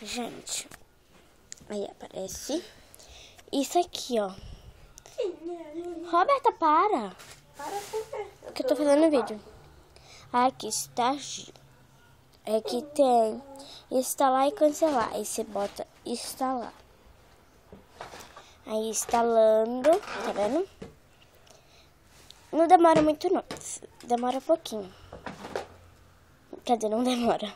Gente, aí aparece isso aqui, ó. Roberta, para! Que eu tô fazendo vídeo. Aqui está. Aqui tem instalar e cancelar. Aí você bota instalar. Aí instalando, tá vendo? Não demora muito não. Demora pouquinho. Cadê? Não demora.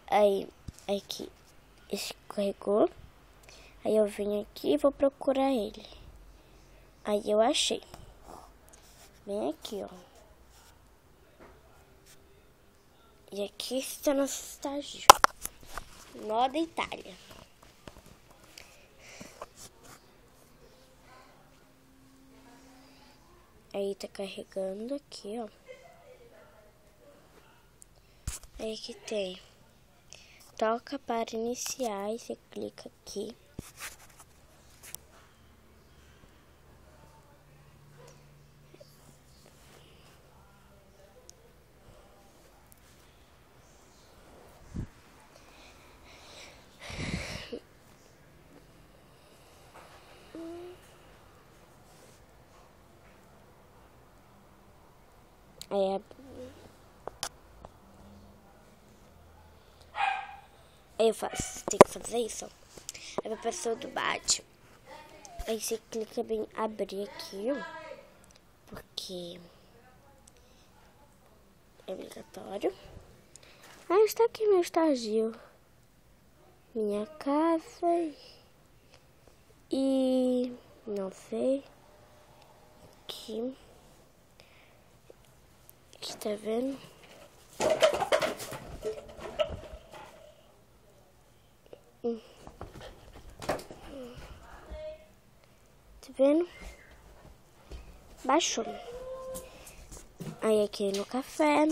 Aí aqui escorregou. Aí eu vim aqui e vou procurar ele. Aí eu achei. Bem aqui, ó. E aqui está nosso estágio. Nó da Itália. Aí tá carregando aqui, ó. Aí aqui tem. Toca para iniciar e você clica aqui. Aí eu faço, tem que fazer isso, ó. Aí a pessoa do bate. Aí você clica em abrir aqui, ó. Porque é obrigatório. Ah, está aqui meu estágio. Minha casa. E não sei. Aqui. Aqui, tá vendo? Tá vendo? Baixou. Aí aqui no café.